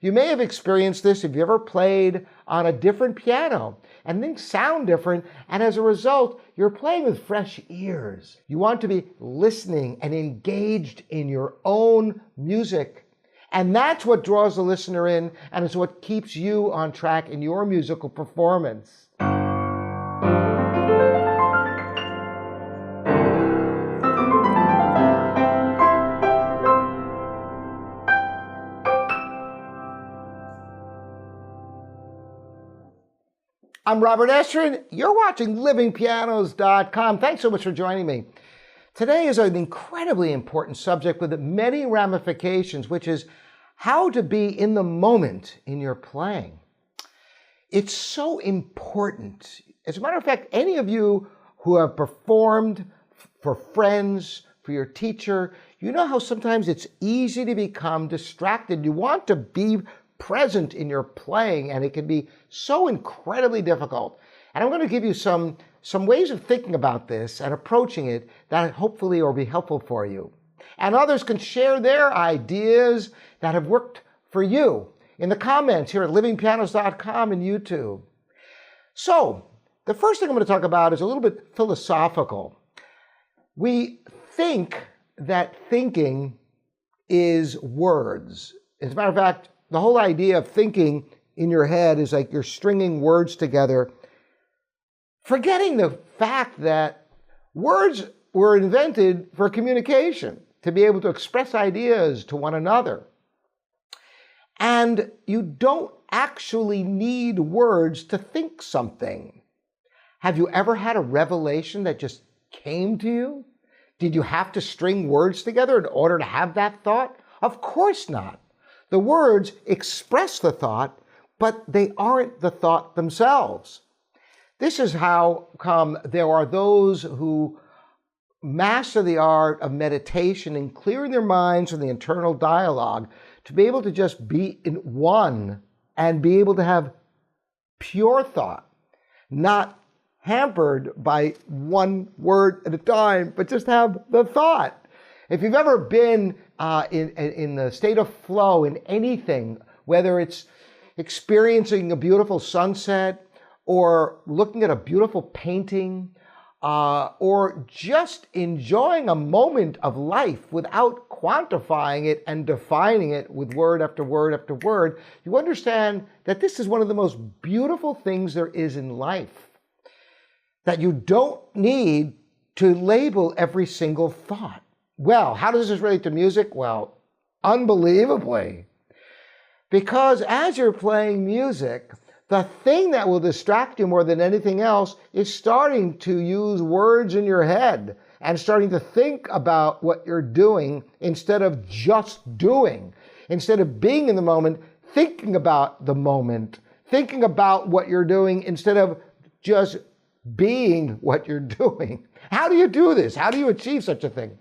You may have experienced this if you ever played on a different piano and things sound different, and as a result, you're playing with fresh ears. You want to be listening and engaged in your own music. And that's what draws the listener in, and it's what keeps you on track in your musical performance. I'm Robert Estrin. You're watching livingpianos.com. Thanks so much for joining me. Today is an incredibly important subject with many ramifications, which is how to be in the moment in your playing. It's so important. As a matter of fact, any of you who have performed for friends, for your teacher, you know how sometimes it's easy to become distracted. You want to be present in your playing, and it can be so incredibly difficult. And I'm going to give you some ways of thinking about this and approaching it that hopefully will be helpful for you. And others can share their ideas that have worked for you in the comments here at livingpianos.com and YouTube. So, the first thing I'm going to talk about is a little bit philosophical. We think that thinking is words. As a matter of fact, the whole idea of thinking in your head is like you're stringing words together, forgetting the fact that words were invented for communication, to be able to express ideas to one another. And you don't actually need words to think something. Have you ever had a revelation that just came to you? Did you have to string words together in order to have that thought? Of course not. The words express the thought, but they aren't the thought themselves. This is how come there are those who master the art of meditation and clearing their minds from the internal dialogue to be able to just be in one and be able to have pure thought, not hampered by one word at a time, but just have the thought. If you've ever been in the state of flow in anything, whether it's experiencing a beautiful sunset or looking at a beautiful painting or just enjoying a moment of life without quantifying it and defining it with word after word after word, you understand that this is one of the most beautiful things there is in life. That you don't need to label every single thought. Well, how does this relate to music? Well, unbelievably. Because as you're playing music, the thing that will distract you more than anything else is starting to use words in your head and starting to think about what you're doing instead of just doing. Instead of being in the moment, thinking about the moment, thinking about what you're doing instead of just being what you're doing. How do you do this? How do you achieve such a thing?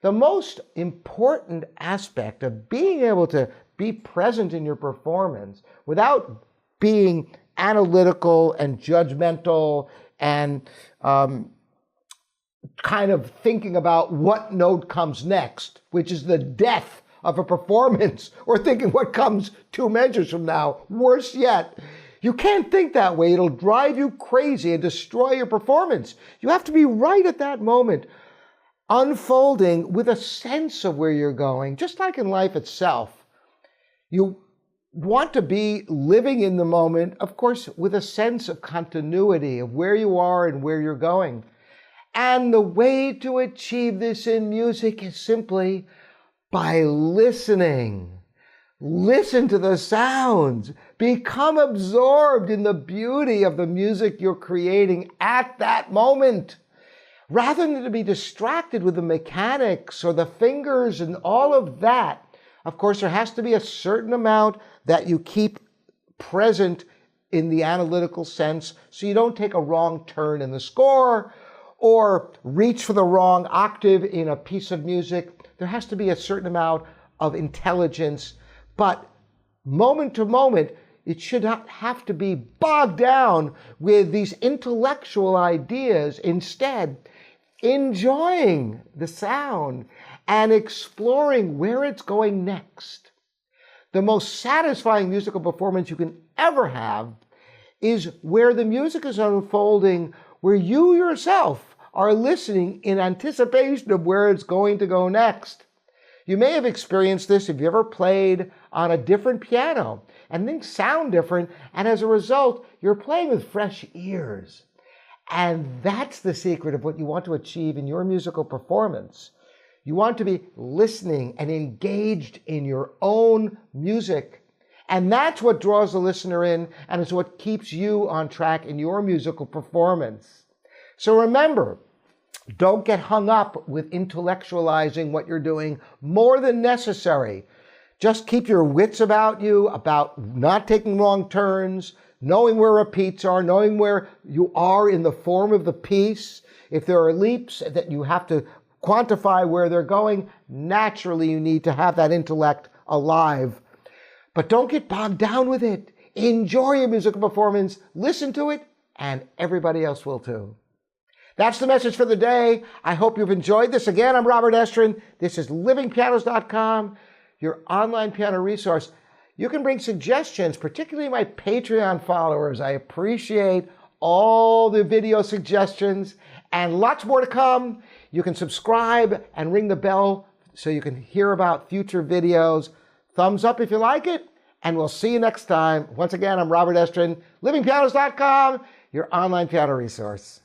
The most important aspect of being able to be present in your performance without being analytical and judgmental and kind of thinking about what note comes next, which is the death of a performance, or thinking what comes 2 measures from now. Worse yet, you can't think that way. It'll drive you crazy and destroy your performance. You have to be right at that moment, unfolding with a sense of where you're going. Just like in life itself, you want to be living in the moment, of course, with a sense of continuity of where you are and where you're going. And the way to achieve this in music is simply by listening. Listen to the sounds. Become absorbed in the beauty of the music you're creating at that moment. Rather than to be distracted with the mechanics or the fingers and all of that, of course, there has to be a certain amount that you keep present in the analytical sense so you don't take a wrong turn in the score or reach for the wrong octave in a piece of music. There has to be a certain amount of intelligence, but moment to moment, it should not have to be bogged down with these intellectual ideas. Instead, enjoying the sound and exploring where it's going next. The most satisfying musical performance you can ever have is where the music is unfolding, where you yourself are listening in anticipation of where it's going to go next. You may have experienced this if you ever played on a different piano and things sound different, and as a result, you're playing with fresh ears. And that's the secret of what you want to achieve in your musical performance. You want to be listening and engaged in your own music. And that's what draws the listener in, and it's what keeps you on track in your musical performance. So remember, don't get hung up with intellectualizing what you're doing more than necessary. Just keep your wits about you, about not taking wrong turns, knowing where repeats are, knowing where you are in the form of the piece. If there are leaps that you have to quantify where they're going, naturally you need to have that intellect alive. But don't get bogged down with it. Enjoy your musical performance, listen to it, and everybody else will too. That's the message for the day. I hope you've enjoyed this. Again, I'm Robert Estrin. This is livingpianos.com, your online piano resource. You can bring suggestions, particularly my Patreon followers. I appreciate all the video suggestions and lots more to come. You can subscribe and ring the bell so you can hear about future videos. Thumbs up if you like it, and we'll see you next time. Once again, I'm Robert Estrin, livingpianos.com, your online piano resource.